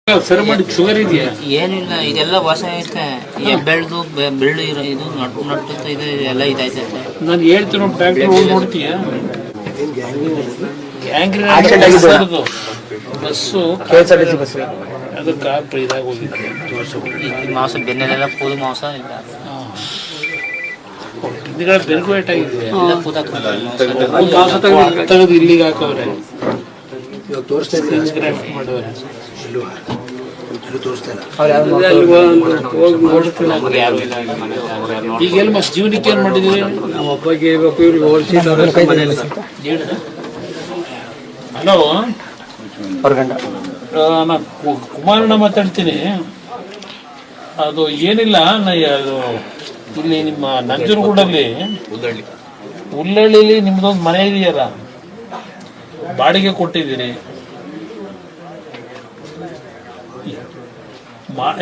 ಸರಿ ಮಾಡಿ ಶುಗರ್ ಇದೆಯಾ? ಏನಿಲ್ಲ, ಇದೆಲ್ಲ ಹೊಸ ಐತೆ. ಬೆಳ್ದು ಬೆಳ್ಳು ಇರೋ ಇದು ನಟ್ಟು ಇದು ಎಲ್ಲ ಇದೈತೆ. ನಾನು ಹೇಳ್ತೀನಿ ಡಾಕ್ಟರ್ ನೋಡ್ತೀಯ ಬಸ್ಸು ಅದಕ್ಕೆ ಇದಾಗಿ ಹೋಗಿದ್ದೆ. ಮಾಂಸ ಬೆನ್ನೆಲ್ಲ ಕೂದು ಮಾಂಸ ಇಲ್ಲ, ಹಿಂದ್ಗಡೆ ಬೆನ್ಕು ಏಟಾಗಿದೆ. ಎಲ್ಲ ತೆಗೆದು ಇಲ್ಲಿಗೆ ಹಾಕವ್ರೆ, ಮಾಡೋರೆ. ಈಗ ಎಲ್ಲಿ ಮಸ್ತ್ ಜೀವನಕ್ಕೆ ಏನ್ ಮಾಡಿದೀವಿ? ನಮ್ಮ ಅಪ್ಪಗೆ ಹೇಳ್ಬೇಕು, ಇವ್ರಿಗೆ ಹಲೋ, ನಾ ಕುಮಾರಣ್ಣ ಮಾತಾಡ್ತೀನಿ. ಅದು ಏನಿಲ್ಲ, ಅದು ಇಲ್ಲಿ ನಿಮ್ಮ ನಂಜನಗೂಡಲ್ಲಿ ಹುಲ್ಲಳ್ಳಿಲಿ ನಿಮ್ದೊಂದು ಮನೆ ಇದೆಯಲ್ಲ, ಬಾಡಿಗೆ ಕೊಟ್ಟಿದ್ದೀರಿ.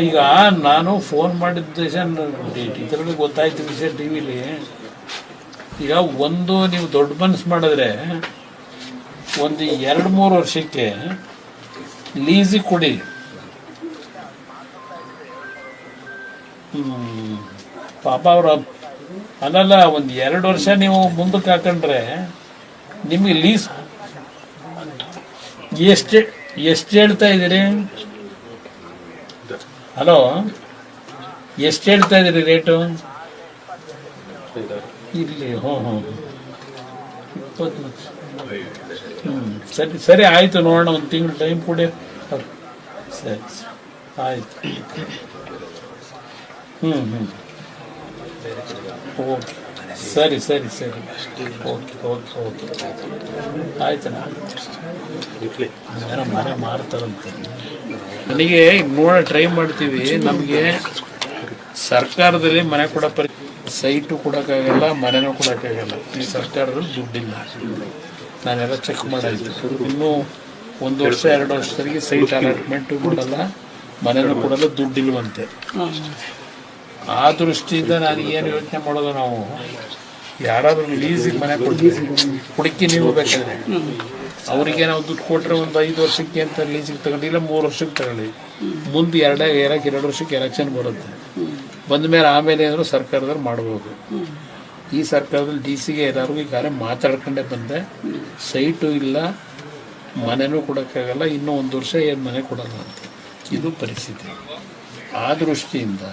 ಈಗ ನಾನು ಫೋನ್ ಮಾಡಿದ ಇದರಲ್ಲಿ ಗೊತ್ತಾಯ್ತು ವಿಷಯ ಟಿವಿಲಿ. ಈಗ ಒಂದು ನೀವು ದೊಡ್ಡ ಮನಸ್ಸು ಮಾಡಿದ್ರೆ ಒಂದು 2-3 ವರ್ಷಕ್ಕೆ ಲೀಸಿಗೆ ಕೊಡಿ. ಪಾಪ ಅವ್ರ ಅಲ್ಲಲ್ಲ, ಒಂದು 2 ವರ್ಷ ನೀವು ಮುಂದಕ್ಕೆ ಹಾಕೊಂಡ್ರೆ ನಿಮಗೆ ಲೀಸ್ ಎಷ್ಟು ಹೇಳ್ತಾ ಇದ್ದೀರಿ? ಹಲೋ, ಎಷ್ಟು ಹೇಳ್ತಾ ಇದ್ದೀರಿ ರೇಟು? ಇಲ್ಲಿ 20 ಲಕ್ಷ. ಸರಿ ಸರಿ, ಆಯಿತು, ನೋಡೋಣ, ಒಂದು ತಿಂಗಳು ಟೈಮ್ ಕೊಡಿ. ಸರಿ ಆಯಿತು. ಓಕೆ, ಸರಿ ಸರಿ ಸರಿ, ಓಕೆ ಓಕೆ ಓಕೆ, ಆಯ್ತಣ್ಣ. ಮನೆ ಮಾರ್ತಾರಂತೆ. ನನಗೆ ನೋಡ ಟ್ರೈ ಮಾಡ್ತೀವಿ. ನಮಗೆ ಸರ್ಕಾರದಲ್ಲಿ ಮನೆ ಕೊಡೋ ಸೈಟು ಕೊಡೋಕ್ಕಾಗಲ್ಲ, ಮನೆನೂ ಕೊಡೋಕ್ಕಾಗಲ್ಲ. ಈ ಸರ್ಕಾರದಲ್ಲಿ ದುಡ್ಡಿಲ್ಲ. ನಾನೆಲ್ಲ ಚೆಕ್ ಮಾಡಾಯ್ತು. ಇನ್ನೂ 1 ವರ್ಷ 2 ವರ್ಷದವರೆಗೆ ಸೈಟ್ ಅಲಾಟ್ಮೆಂಟು ಕೊಡಲ್ಲ, ಮನೆನೂ ಕೊಡಲ್ಲ, ದುಡ್ಡಿಲ್ವಂತೆ. ಆ ದೃಷ್ಟಿಯಿಂದ ನಾನು ಏನು ಯೋಚನೆ ಮಾಡೋದು, ನಾವು ಯಾರಾದರೂ ಲೀಸಿಗೆ ಮನೆ ಹುಡುಕಿ ನೀವು ಬೇಕಾದ್ರೆ ಅವರಿಗೆ ನಾವು ದುಡ್ಡು ಕೊಟ್ಟರೆ ಒಂದು 5 ವರ್ಷಕ್ಕೆ ಅಂತ ಲೀಸಿಗೆ ತಗೊಂಡು, ಇಲ್ಲ 3 ವರ್ಷಕ್ಕೆ ತಗೊಳ್ಳಿ. ಮುಂದೆ 2 ವರ್ಷಕ್ಕೆ ಎಲೆಕ್ಷನ್ ಬರುತ್ತೆ. ಬಂದ ಮೇಲೆ ಆಮೇಲೆ ಏನಾದರೂ ಸರ್ಕಾರದಲ್ಲಿ ಮಾಡ್ಬೋದು. ಈ ಸರ್ಕಾರದಲ್ಲಿ DC-ಗೆ ಎಲ್ಲರಿಗೂ ಈಗಾಗಲೇ ಮಾತಾಡ್ಕೊಂಡೇ ಬಂದೆ. ಸೈಟು ಇಲ್ಲ, ಮನೆನೂ ಕೊಡೋಕ್ಕಾಗಲ್ಲ, ಇನ್ನೂ 1 ವರ್ಷ ಏನು ಮನೆ ಕೊಡಲ್ಲ ಅಂತ. ಇದು ಪರಿಸ್ಥಿತಿ. ಆ ದೃಷ್ಟಿಯಿಂದ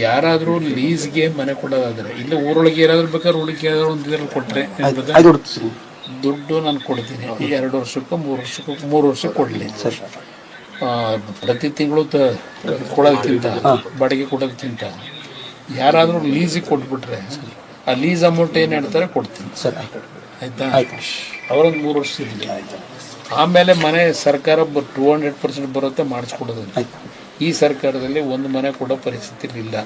ಯಾರಾದರೂ ಲೀಸ್ಗೆ ಮನೆ ಕೊಡೋದಾದರೆ, ಇಲ್ಲ ಊರೊಳಗೆ ಏನಾದರೂ ಬೇಕಾದ್ರೆ ಉಳಿಕೆ ಏನಾದರೂ ಒಂದು ಇದರಲ್ಲಿ ಕೊಟ್ಟರೆ ದುಡ್ಡು ನಾನು ಕೊಡ್ತೀನಿ. 2 ವರ್ಷಕ್ಕೂ 3 ವರ್ಷಕ್ಕೆ ಕೊಡಲಿ. ಪ್ರತಿ ತಿಂಗಳು ಕೊಡೋದಕ್ಕಿಂತ, ಬಾಡಿಗೆ ಕೊಡೋದಕ್ಕಿಂತ ಯಾರಾದರೂ ಲೀಸಿಗೆ ಕೊಟ್ಬಿಟ್ರೆ ಆ ಲೀಸ್ ಅಮೌಂಟ್ ಏನು ಹೇಳ್ತಾರೆ ಕೊಡ್ತೀನಿ. ಆಯಿತಾ? ಅವರೊಂದು 3 ವರ್ಷ ಇರಲಿ. ಆಮೇಲೆ ಮನೆ ಸರ್ಕಾರ 200% ಬರುತ್ತೆ, ಮಾಡಿಸ್ಕೊಡೋದು. ಈ ಸರ್ಕಾರದಲ್ಲಿ ಒಂದು ಮನೆ ಕೊಡೋ ಪರಿಸ್ಥಿತಿ ಇಲ್ಲ.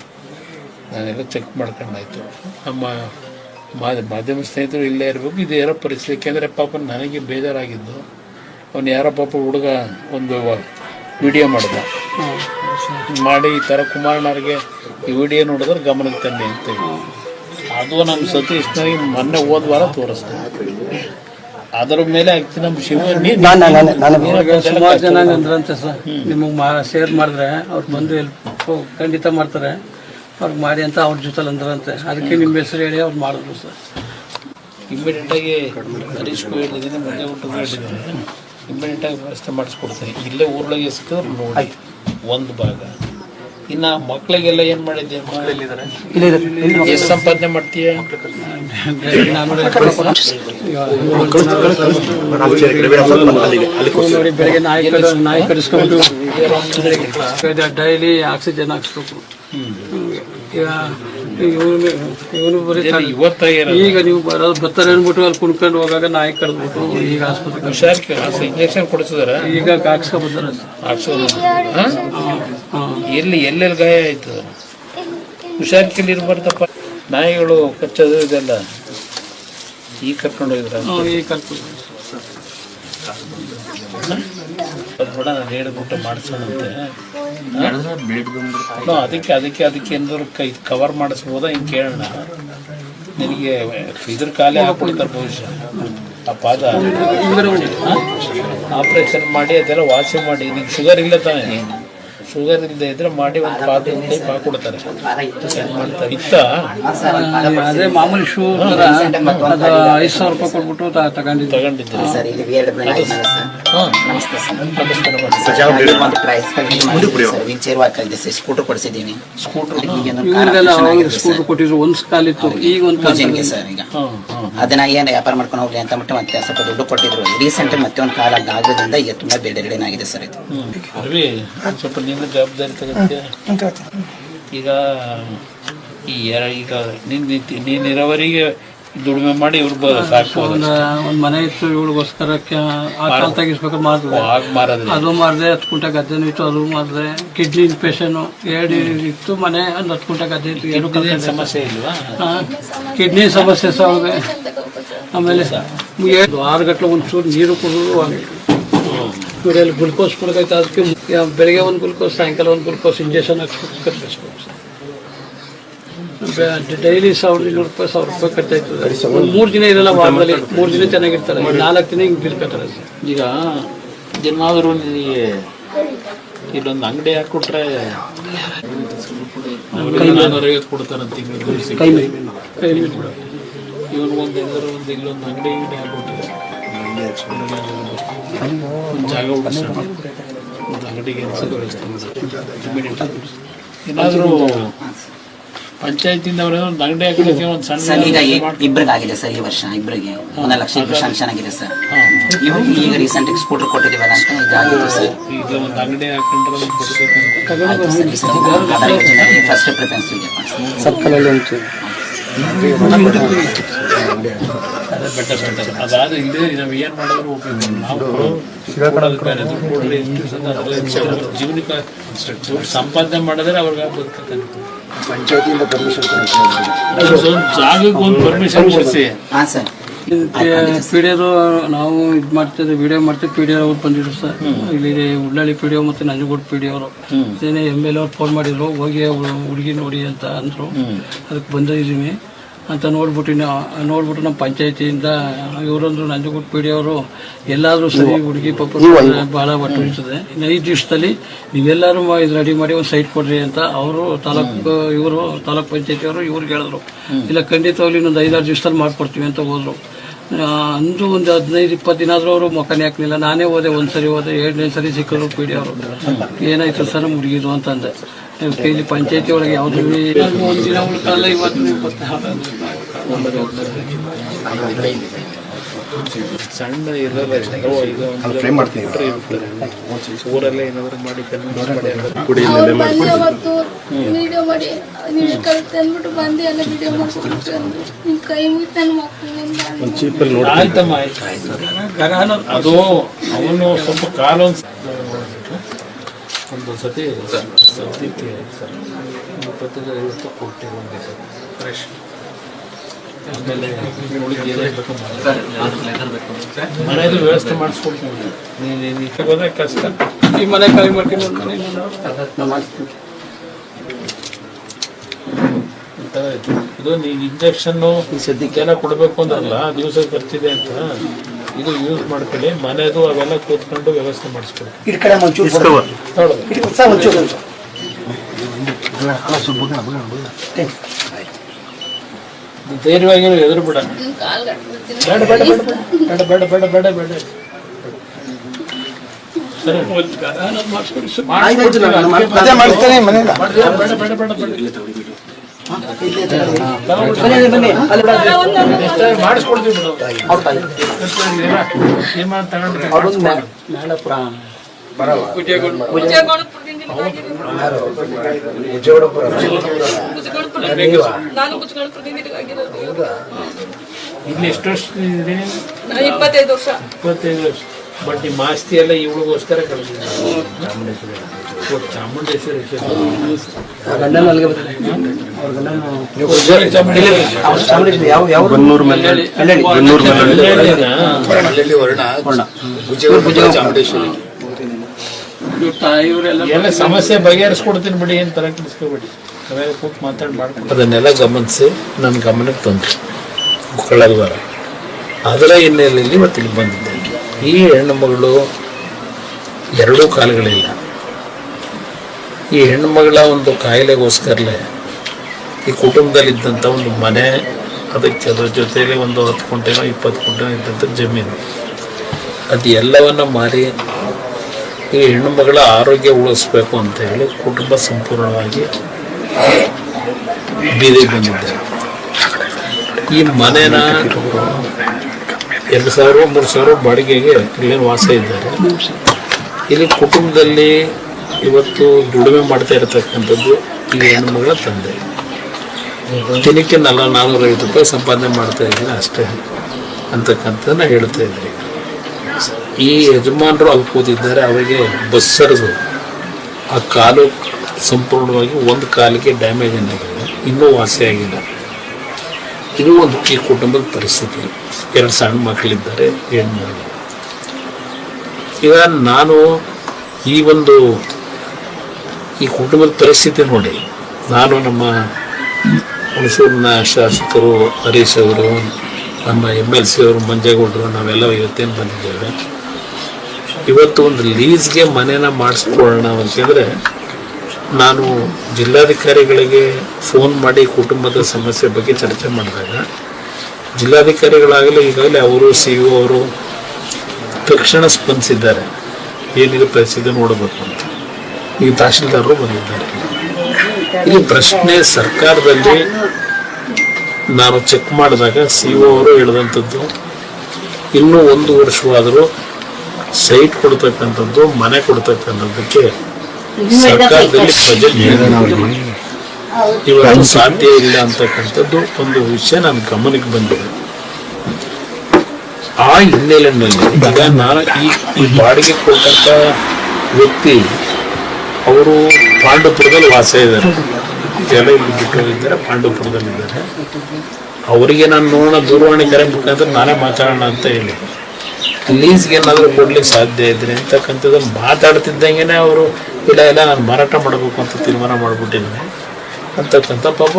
ನಾನೆಲ್ಲ ಚೆಕ್ ಮಾಡ್ಕೊಂಡಾಯ್ತು. ನಮ್ಮ ಮಾಧ್ಯಮ ಸ್ನೇಹಿತರು ಇಲ್ಲೇ ಇರಬೇಕು. ಇದು ಯಾರೋ ಪರಿಸ್ಥಿತಿ. ಯಾಕೆಂದರೆ ಪಾಪ ನನಗೆ ಬೇಜಾರಾಗಿದ್ದು, ಅವನು ಯಾರೋ ಪಾಪ ಹುಡುಗ ಒಂದು ವಿಡಿಯೋ ಮಾಡಿದ, ಮಾಡಿ ಈ ಥರ ಕುಮಾರಣ್ಣವ್ರಿಗೆ ಈ ವಿಡಿಯೋ ನೋಡಿದ್ರೆ ಗಮನಕ್ಕೆ ತನ್ನಿ ಅಂತೇಳಿ. ಅದು ನಮ್ಮ ಸತೀಶ್ನಾಗಿ ಮೊನ್ನೆ ಹೋದ ವಾರ ತೋರಿಸ್ದೆ. ಅದರ ಮೇಲೆ ನಮ್ಮ ಸುಮಾರು ಜನ ಅಂದ್ರಂತೆ ಸರ್, ನಿಮಗೆ ಶೇರ್ ಮಾಡಿದ್ರೆ ಅವ್ರು ಬಂದು ಹೆಲ್ಪ್ ಖಂಡಿತ ಮಾಡ್ತಾರೆ, ಅವ್ರಿಗೆ ಮಾಡಿ ಅಂತ ಅವ್ರ ಜೊತೆಲಿ ಅಂದ್ರಂತೆ. ಅದಕ್ಕೆ ನಿಮ್ಮ ಹೆಸರು ಹೇಳಿ ಅವ್ರು ಮಾಡಿದ್ರು ಸರ್. ಇಮ್ಮಿಡಿಯೇಟಾಗಿ ಹರೀಶ್ಗೂ ಹೇಳಿದ್ದೀನಿ, ಮುಂದೆ ಊಟಕ್ಕೂ ಹೇಳಿದ್ದೀನಿ. ಇಮ್ಮಿಡಿಯೇಟಾಗಿ ವ್ಯವಸ್ಥೆ ಮಾಡಿಸ್ಕೊಡ್ತೀನಿ. ಇಲ್ಲೇ ಊರೊಳಗೆ ಸಿಕ್ಕಿದ್ರೆ ನೋಡಿ ಒಂದು ಭಾಗ. ಇನ್ನು ಮಕ್ಕಳಿಗೆಲ್ಲ ಏನು ಮಾಡಿದ್ದೆ? ಎಷ್ಟು ಸಂಪಾದನೆ ಮಾಡ್ತೀಯ? ಬೆಳಗ್ಗೆ ನಾಯಿ ಕಡಿಸ್ಕೊಂಡು ಡೈಲಿ ಆಕ್ಸಿಜನ್ ಹಾಕ್ಸ್ಬೇಕು. ಈಗ ನೀವು ಬರ್ತಾರೆ ಅಂದ್ಬಿಟ್ಟು ಅಲ್ಲಿ ಕುಣ್ಕೊಂಡು ಹೋಗಾಗ ನಾಯಿ ಕಡ್ದ್ಬಿಟ್ಟು ಈಗ ಆಸ್ಪತ್ರೆ ಇಂಜೆಕ್ಷನ್ ಕೊಡಿಸಿದಾರ, ಈಗ ಹಾಕ್ಸ್ಕೊಬರ್ತಾರೆ. ಎಲ್ಲೆಲ್ಲಿ ಗಾಯ ಆಯ್ತು? ಹುಷಾರಿಕೆಯಲ್ಲಿ ಇರ್ಬಾರ್ದಪ್ಪ. ನಾಯಿಗಳು ಕಚ್ಚೋದು ಇದೆಲ್ಲ ಈಗ ಕರ್ಕೊಂಡು ಹೋಗಿದ್ರ? ಈಗ ಕರ್ಕೊಂಡು ಬೇಡ, ನಾನು ಹೇಳಿಬಿಟ್ಟು ಮಾಡಿಸೋಣಂತೆ. ಅದಕ್ಕೆ ಏನಾದ್ರು ಕವರ್ ಮಾಡಿಸ್ಬೋದಾ ಹಿಂಗೆ ಕೇಳೋಣ. ನಿನಗೆ ಇದ್ರ ಕಾಲೇ ಹಾಕ್ಬಿಡ್ತಾರೆ ಬಹುಶಃ. ಆ ಪಾದ ಆಪ್ರೇಷನ್ ಮಾಡಿ ಅದೆಲ್ಲ ವಾಸಿ ಮಾಡಿ ನಿಮ್ಗೆ ಶುಗರ್ ಇಲ್ಲ ತಾನೇ, ಶುಗರ್ ಇಲ್ಲದೆ ಇದ್ರೆ ಮಾಡಿ ಒಂದು ಪಾದ ಟೈಪ್ ಹಾಕೊಡ್ತಾರೆ. ಮಾಡ್ತಾರೆ ಇತ್ತ ಅದೇ ಮಾಮೂಲಿ ಶೂ ಥರ ಅದು 5,000 ರೂಪಾಯಿ ಕೊಟ್ಬಿಟ್ಟು ತಗೊಂಡಿದ್ದೆ. ಸರ್ ಇಲ್ಲಿ ವೀಲ್ ನಮಸ್ತೆ ಸರ್. ಒಂದು ವೀಲ್ ಚೇರ್ ಹಾಕಿದ್ದೆ ಸರ್, ಸ್ಕೂಟರ್ ಕೊಡಿಸಿದ್ದೀನಿ. ಇವ್ರಿಗೆಲ್ಲ ಅವಾಗ ಸ್ಕೂಟರ್ ಕೊಟ್ಟಿದ್ರು, ಒಂದು ಕಾಲಿತ್ತು, ಈಗ ಒಂದು ಪೂಜೆಗೆ ಸರ್. ಈಗ ಅದನ್ನ ಏನು ವ್ಯಾಪಾರ ಮಾಡ್ಕೊಂಡು ಹೋಗ್ಲಿ ಅಂತ ಬಿಟ್ಟು ಮತ್ತೆ ಸ್ವಲ್ಪ ದುಡ್ಡು ಕೊಟ್ಟಿದ್ರು. ರೀಸೆಂಟ್ ಮತ್ತೆ ಒಂದು ಕಾಲ ಆಗೋದ್ರಿಂದ ಈಗ ತುಂಬಾ ಬೇಡೇನಾಗಿದೆ ಸರ್ ಇದು. ಸ್ವಲ್ಪ ನೀನು ಜವಾಬ್ದಾರಿ ತಗೋತೀಯ. ಈಗ ಈಗ ನೀರಾವರಿಗೆ ದುಡಿಮೆ ಮಾಡಿ ಇವ್ರು ಸಾಕು. ಒಂದು ಮನೆ ಇತ್ತು, ಇವಳಿಗೋಸ್ಕರ ಆ ಕಾಲ ತೆಗಿಸ್ಬೇಕಾದ್ರೆ ಮಾಡಿದೆ, ಅದು ಮಾಡಿದೆ. 10 ಕುಂಟೆ ಗದ್ದೆನೂ ಇತ್ತು, ಅದು ಮಾಡಿದೆ. ಕಿಡ್ನಿ ಇನ್ಫೆಕ್ಷನ್ 2 ಇತ್ತು, ಮನೆ ಒಂದು 10 ಕುಂಟೆ ಗದ್ದೆ ಇತ್ತು. 2 ಸಮಸ್ಯೆ ಇಲ್ವಾ? ಕಿಡ್ನಿ ಸಮಸ್ಯೆ ಸಹ ಅವ್ರಿಗೆ. ಆಮೇಲೆ 6 ಗಂಟೆ ಒಂಚೂರು ನೀರು ಕುಡಿದ್ರು ಇವರಲ್ಲಿ ಗ್ಲುಕೋಸ್ ಕೊಡೋಕೈತೆ. ಅದಕ್ಕೆ ಬೆಳಗ್ಗೆ ಒಂದು ಗ್ಲುಕೋಸ್, ಸಾಯಂಕಾಲ ಒಂದು ಗ್ಲುಕೋಸ್ ಇಂಜೆಕ್ಷನ್ ಕಟ್ಟಿಸ್ಬೇಕು. ಡೈಲಿ 1,200 ರೂಪಾಯಿ 1,000 ರೂಪಾಯಿ ಖರ್ಚಾಯ್ತದೆ. ಒಂದು 3 ದಿನ ಇರಲ್ಲ ವಾರದಲ್ಲಿ, 3 ದಿನ ಚೆನ್ನಾಗಿರ್ತಾರೆ, 4 ದಿನ ಹಿಂಗೆ ಬಿರ್ಕೊತಾರೆ. ಈಗ ಏನಾದರೂ ನಿನಗೆ ಇಲ್ಲೊಂದು ಅಂಗಡಿ ಹಾಕ್ಕೊಟ್ರೆ 450 ಕೊಡ್ತಾರಂತ ತಿಂಗಳು. ಇವ್ರಿಗೊಂದು ಇಲ್ಲೊಂದು ಅಂಗಡಿ ಹಾಕ್ಕೊಟ್ರೆ ಒಂದು ಜಾಗ ಹುಡುಗ ಒಂದು ಅಂಗಡಿಗೆ ಏನಾದರೂ ಪಂಚಾಯತಿಂದ ಅವ್ರ ಒಂದು ಅಂಗಡಿ ಹಾಕಲಿಕ್ಕೆ ಒಂದು ಸರ್ ಸಣ್ಣ ಈಗ ಇಬ್ಬರಿಗೆ ಆಗಿದೆ ಸರ್, ಈ ವರ್ಷ ಇಬ್ಬರಿಗೆ 1 ಲಕ್ಷ ಶಾಂಕ್ಷನ್ ಆಗಿದೆ ಸರ್. ಈಗ ರೀಸೆಂಟ್ ಸ್ಕೂಟರ್ ಕೊಟ್ಟಿದ್ದೀವಲ್ಲ ಅಂತ ಇದಾಗಿತ್ತು ಸರ್. ಈಗ ಒಂದು ಅಂಗಡಿ ಹಾಕೊಂಡ್ರೆ ಫಸ್ಟ್ ಪ್ರಿಫರೆನ್ಸ್ ಇದೆ ಸರ್ಕಲಲ್ಲಿ ಉಂಟು. ಅದಾದ ಇಲ್ಲದೆ ನಾವು ಏನು ಮಾಡಿದ್ರು ಉಪಯೋಗ. ನಾವು ಜೀವನಕ್ಕೆ ದುಡ್ಡು ಸಂಪಾದನೆ ಮಾಡಿದ್ರೆ ಅವ್ರಿಗೆ ಬದುಕತ್ತೆ. ಪಂಚಾಯತಿಯಿಂದ ಪರ್ಮಿಷನ್ ಜಾಗಕ್ಕೆ ಒಂದು ಪರ್ಮಿಷನ್ ಕೊಡಿಸಿ. ಹಾಂ ಸರ್. ಪಿಡಿಯರು ನಾವು ಇದು ಮಾಡ್ತಿದ್ದೆ, ವಿಡಿಯೋ ಮಾಡ್ತೀವಿ. ಪಿಡಿಯೋ ಅವ್ರು ಬಂದಿದ್ರು ಸರ್, ಇಲ್ಲಿ ಉಳ್ಳಾಳಿ ಪಿಡಿಯೋ ಮತ್ತು ನಂಜನಗೂಡು ಪಿಡಿಯೋ ಅವರು. ಅದೇನೇ MLA ಅವ್ರು ಫೋನ್ ಮಾಡಿದ್ರು, ಹೋಗಿ ಹುಡುಗಿ ನೋಡಿ ಅಂತ ಅಂದರು. ಅದಕ್ಕೆ ಬಂದಿದ್ದೀವಿ ಅಂತ ನೋಡ್ಬಿಟ್ಟು ನಮ್ಮ ಪಂಚಾಯತಿಯಿಂದ ಇವರೊಂದು ನಂಜನಗೂಡು ಪಿಡಿಯೋ ಅವರು ಎಲ್ಲಾದರೂ ಸರಿ ಹುಡುಗಿ ಪಾಪ ಭಾಳ ಒಟ್ಟು ಇರ್ತದೆ, 5 ದಿವಸದಲ್ಲಿ ನೀವೆಲ್ಲರೂ ಇದು ರೆಡಿ ಮಾಡಿ ಒಂದು ಸೈಟ್ ಕೊಡ್ರಿ ಅಂತ ಅವರು ತಾಲೂಕ್ ಪಂಚಾಯತಿಯವರು ಇವ್ರಿಗೆ ಹೇಳಿದ್ರು. ಇಲ್ಲ ಖಂಡಿತವಾಗ್ಲಿ ಇನ್ನೊಂದು 5-6 ದಿವಸದಲ್ಲಿ ಮಾಡಿಕೊಡ್ತೀವಿ ಅಂತ ಹೋದ್ರು. ಅಂದು ಒಂದು 15-20 ದಿನ ಆದರೂ ಅವರು ಮೊಕ್ಕನೇ ಹಾಕಲಿಲ್ಲ. ನಾನೇ ಹೋದೆ, ಒಂದು ಸರಿ ಹೋದೆ, 2ನೇ ಸರಿ ಸಿಕ್ಕರು ಪಿಡಿಯೋ ಅವರು. ಏನಾಯ್ತು ಸರ್ ಹುಡುಗಿರು ಅಂತಂದೆ. ಇಲ್ಲಿ ಪಂಚಾಯತಿ ಒಳಗೆ ಯಾವುದೂ ಒಂದಿನ ಉಳ್ಕಲ್ಲ, ಇವತ್ತು ಸಣ್ಣ ಇರಲ್ಲ. ಊರಲ್ಲೇ ಏನಾದ್ರು ಮಾಡಿ ಅವತ್ತು ವಿಡಿಯೋ ಮಾಡಿ ನೀವು ಕಲಿತೆ ಅಂದ್ಬಿಟ್ಟು ಬಂದು ಎಲ್ಲ ವಿಡಿಯೋ ಮಾಡ್ಕೊಂಡು ನಿಮ್ಮ ಕೈ ಮುಗಿತು ನನ್ನ ಮಕ್ಕಳು. ಆಯ್ತಮ್ಮ, ಆಯ್ತು. ಅದು ಅವನು ಸ್ವಲ್ಪ ಕಾಲು ಒಂದು ಸತಿ ಸದ್ಯಕ್ಕೆ 25-50 ಕೊಟ್ಟಿರುವಂತೆ ಸರ್ ಫ್ರೆಶ್. ಆಮೇಲೆ ಮನೆಯದು ವ್ಯವಸ್ಥೆ ಮಾಡಿಸ್ಕೊಡ್ತೀನಿ. ನೀನು ಹೋದ್ರೆ ಕಷ್ಟ. ಈ ಮನೆ ಖಾಲಿ ಮಾಡ್ಕೊಂಡು ಮನೆ ಇದು ನೀವು ಇಂಜೆಕ್ಷನ್ನು ಸದ್ಯಕ್ಕೆಲ್ಲ ಕೊಡಬೇಕು ಅಂದ್ರಲ್ಲ, ದಿವಸ ಬರ್ತಿದೆ ಅಂತ ಇದು ಯೂಸ್ ಮಾಡ್ಕೊಳ್ಳಿ. ಮನೆದು ಅವೆಲ್ಲ ಕೂತ್ಕೊಂಡು ವ್ಯವಸ್ಥೆ ಮಾಡಿಸ್ಕೊಡ್ತೀನಿ. ಧೈರ್ಯವಾಗಿ ಎದುರು ಬಿಡ. ಬೇಡ ಬೇಡ ಬೇಡ ಬೇಡ ಬೇಡ ಬೇಡ ಬೇಡ ಸರಿ ಮಾಡಿಸ್ಕೊಡ್ತೀವಿ. ಇಲ್ಲಿ ಎಷ್ಟು ವರ್ಷ ಇದೆ? 25 ವರ್ಷ. 25 ವರ್ಷ. ಬಟ್ ನಿಮ್ಮ ಆಸ್ತಿ ಎಲ್ಲ ಇವಳಿಗೋಸ್ಕರ ಕಳಿಸಿದ್ರು. ಚಾಮುಂಡೇಶ್ವರಿ ಎಲ್ಲ ಸಮಸ್ಯೆ ಬಗೆಹರಿಸ್ಕೊಡ್ತೀನಿ ಬಿಡಿ, ಏನು ತರ ಕೆಡಿಸ್ಕೋಬೇಡಿ. ಕೂತ್ ಮಾತಾಡಿ ಮಾಡ್ಕೊಂಡು ಅದನ್ನೆಲ್ಲ ಗಮನಿಸಿ ನನ್ನ ಗಮನಕ್ಕೆ ತಂದು ಕಳೆದ ವಾರ ಅದರ ಹಿನ್ನೆಲೆಯಲ್ಲಿ ಇವತ್ತು ಇಲ್ಲಿ ಬಂದಿದ್ದೇನೆ. ಈ ಹೆಣ್ಣು ಮಗಳು ಎರಡೂ ಕಾಲುಗಳಿಲ್ಲ. ಈ ಹೆಣ್ಣು ಮಗಳ ಒಂದು ಕಾಯಿಲೆಗೋಸ್ಕರಲೇ ಈ ಕುಟುಂಬದಲ್ಲಿದ್ದಂಥ ಒಂದು ಮನೆ, ಅದಕ್ಕೆ ಅದರ ಜೊತೆಯಲ್ಲಿ ಒಂದು 10 ಗುಂಟೆನೋ 20 ಗುಂಟೆನೋ ಇದ್ದಂಥ ಜಮೀನು, ಅದು ಎಲ್ಲವನ್ನ ಮಾರಿ ಈ ಹೆಣ್ಣು ಮಗಳ ಆರೋಗ್ಯ ಉಳಿಸ್ಬೇಕು ಅಂತ ಹೇಳಿ ಕುಟುಂಬ ಸಂಪೂರ್ಣವಾಗಿ ಬೀದಿಗೆ ಬಂದಿದ್ದಾರೆ. ಈ ಮನೆನ 2,000-3,000 ಬಾಡಿಗೆಗೆ ಇಲ್ಲೇನು ವಾಸ ಇದ್ದಾರೆ. ಇಲ್ಲಿ ಕುಟುಂಬದಲ್ಲಿ ಇವತ್ತು ದುಡಿಮೆ ಮಾಡ್ತಾ ಇರತಕ್ಕಂಥದ್ದು ಈ ಹೆಣ್ಣು ಮಗಳ ತಂದೆ. ದಿನಕ್ಕೆ 450 ರೂಪಾಯಿ ಸಂಪಾದನೆ ಮಾಡ್ತಾ ಇದ್ದೀನಿ ಅಷ್ಟೇ ಅಂತಕ್ಕಂಥದ್ದನ್ನ ಹೇಳ್ತಾ ಇದ್ರಿ. ಈ ಯಜಮಾನರು ಅಲ್ಲಿ ಕೂತಿದ್ದಾರೆ, ಅವರಿಗೆ ಬಸ್ ಸರಿದು ಆ ಕಾಲು ಸಂಪೂರ್ಣವಾಗಿ ಒಂದು ಕಾಲಿಗೆ ಡ್ಯಾಮೇಜ್ ಏನಾಗಿದೆ, ಇನ್ನೂ ವಾಸಿಯಾಗಿಲ್ಲ. ಇದು ಒಂದು ಈ ಕುಟುಂಬದ ಪರಿಸ್ಥಿತಿ. 2 ಸಣ್ಣ ಮಕ್ಕಳಿದ್ದಾರೆ, ಹೆಣ್ಣು. ಈಗ ನಾನು ಈ ಕುಟುಂಬದ ಪರಿಸ್ಥಿತಿ ನೋಡಿ, ನಾನು ನಮ್ಮ ಹುಣಸೂರಿನ ಶಾಸಕರು ಹರೀಶ್ ಅವರು, ನಮ್ಮ MLC ಅವರು ಮಂಜೇಗೌಡರು, ನಾವೆಲ್ಲ ಇವತ್ತೇನು ಬಂದಿದ್ದೇವೆ, ಇವತ್ತು ಒಂದು ಲೀಸ್ಗೆ ಮನೇನ ಮಾಡಿಸ್ಕೊಳ್ಳೋಣ ಅಂತಂದರೆ ನಾನು ಜಿಲ್ಲಾಧಿಕಾರಿಗಳಿಗೆ ಫೋನ್ ಮಾಡಿ ಕುಟುಂಬದ ಸಮಸ್ಯೆ ಬಗ್ಗೆ ಚರ್ಚೆ ಮಾಡಿದಾಗ ಜಿಲ್ಲಾಧಿಕಾರಿಗಳಾಗಲಿ ಈಗಾಗಲೇ ಅವರು CO ಅವರು ತಕ್ಷಣ ಸ್ಪಂದಿಸಿದ್ದಾರೆ, ಏನಿದೆ ಪರಿಸ್ಥಿತಿ ನೋಡಬೇಕು ಅಂತ. ಈಗ ತಹಶೀಲ್ದಾರರು ಬಂದಿದ್ದಾರೆ. ಈ ಪ್ರಶ್ನೆ ಸರ್ಕಾರದಲ್ಲಿ ನಾನು ಚೆಕ್ ಮಾಡಿದಾಗ CO ಅವರು ಹೇಳಿದಂಥದ್ದು, ಇನ್ನೂ 1 ವರ್ಷವಾದರೂ ಸೈಟ್ ಕೊಡ್ತಕ್ಕಂಥದ್ದು, ಮನೆ ಕೊಡ್ತಕ್ಕಂಥದ್ದಕ್ಕೆ ಸರ್ಕಾರದಲ್ಲಿ ಬಜೆಟ್ ಇವತ್ತು ಸಾಧ್ಯ ಇಲ್ಲ ಅಂತಕ್ಕಂಥದ್ದು ಒಂದು ವಿಷಯ ನನ್ನ ಗಮನಕ್ಕೆ ಬಂದಿದೆ. ಆ ಹಿನ್ನೆಲೆಯಲ್ಲಿ ಈಗ ನಾನು ಈ ಬಾಡಿಗೆ ಕೊಟ್ಟಂತ ವ್ಯಕ್ತಿ ಅವರು ಪಾಂಡವಪುರದಲ್ಲಿ ವಾಸ ಇದ್ದಾರೆ, ಎಲ್ಲ ಇಲ್ಲಿ ಬಿಟ್ಟು ಹೋಗಿದ್ದಾರೆ, ಪಾಂಡವಪುರದಲ್ಲಿದ್ದಾರೆ. ಅವರಿಗೆ ನಾನು ನೋಡೋಣ ದೂರವಾಣಿ ಕರೆ ಮುಖಾಂತರ ನಾನೇ ಮಾತಾಡೋಣ ಅಂತ ಹೇಳಿ ಲೀಸ್ಗೆ ಏನಾದರೂ ಕೊಡ್ಲಿಕ್ಕೆ ಸಾಧ್ಯ ಇದ್ರೆ ಅಂತಕ್ಕಂಥದ್ದು ಮಾತಾಡ್ತಿದ್ದಂಗೆ ಅವರು ಇಲ್ಲ ನಾನು ಮಾರಾಟ ಮಾಡಬೇಕು ಅಂತ ತೀರ್ಮಾನ ಮಾಡಿಬಿಟ್ಟಿದ್ದೀನಿ ಅಂತಕ್ಕಂಥ ಪಾಪ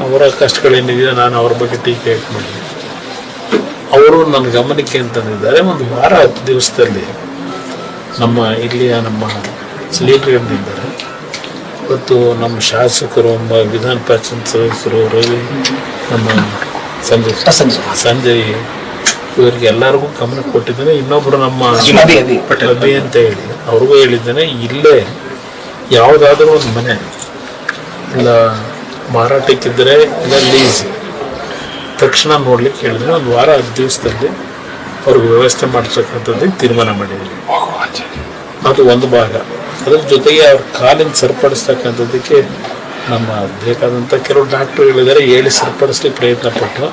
ಅವರ ಕಷ್ಟಗಳೇನಿದೆ ನಾನು ಅವ್ರ ಬಗ್ಗೆ ಟೀಕೆ ಮಾಡಿದ್ದೀನಿ. ಅವರು ನನ್ನ ಗಮನಕ್ಕೆ ಅಂತಂದಿದ್ದಾರೆ, 1 ವಾರ 10 ದಿವಸದಲ್ಲಿ ನಮ್ಮ ಇಲ್ಲಿಯ ನಮ್ಮ ಲೀಡರ್ಗಳಿದ್ದಾರೆ, ಇವತ್ತು ನಮ್ಮ ಶಾಸಕರು, ನಮ್ಮ ವಿಧಾನ ಪರಿಷತ್ ಸದಸ್ಯರು, ರವಿ, ನಮ್ಮ ಸಂಜಯ್ ಇವರಿಗೆ ಎಲ್ಲರಿಗೂ ಗಮನ ಕೊಟ್ಟಿದ್ದೇನೆ. ಇನ್ನೊಬ್ಬರು ನಮ್ಮ ಅಭಿ ಅಂತ ಹೇಳಿ ಅವ್ರಿಗೂ ಹೇಳಿದ್ದೇನೆ, ಇಲ್ಲೇ ಯಾವುದಾದ್ರೂ ಒಂದು ಮನೆ ಇಲ್ಲ ಮಾರಾಟಕ್ಕಿದ್ದರೆ ಇಲ್ಲ ಲೀಸ್ ತಕ್ಷಣ ನೋಡ್ಲಿಕ್ಕೆ ಹೇಳಿದ್ರೆ 1 ವಾರ 10 ದಿವಸದಲ್ಲಿ ಅವ್ರಿಗೆ ವ್ಯವಸ್ಥೆ ಮಾಡ್ತಕ್ಕಂಥದ್ದಕ್ಕೆ ತೀರ್ಮಾನ ಮಾಡಿದ್ದೀನಿ. ಅದು ಒಂದು ಭಾಗ. ಅದ್ರ ಜೊತೆಗೆ ಅವ್ರ ಕಾಲಿನ ಸರಿಪಡಿಸ್ತಕ್ಕಂಥದ್ದಕ್ಕೆ ನಮ್ಮ ಬೇಕಾದಂಥ ಕೆಲವು ಡಾಕ್ಟರ್ ಹೇಳಿದ್ದಾರೆ, ಹೇಳಿ ಸರಿಪಡಿಸ್ಲಿಕ್ಕೆ ಪ್ರಯತ್ನ ಪಟ್ಟು